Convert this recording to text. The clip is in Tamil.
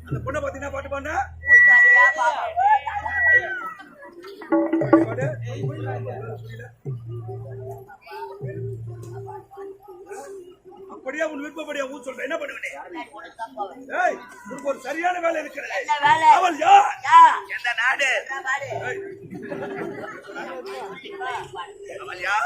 அந்த பொண்ணை பாத்தீங்கன்னா பாட்டு பாடு அப்படியே உன் விருப்பப்படியா ஊர் சொல்றேன். என்ன பண்ணுவேன்? உனக்கு ஒரு சரியான வேலை இருக்கிறது. அவள் யார்? எந்த நாடு? அவள் யார்?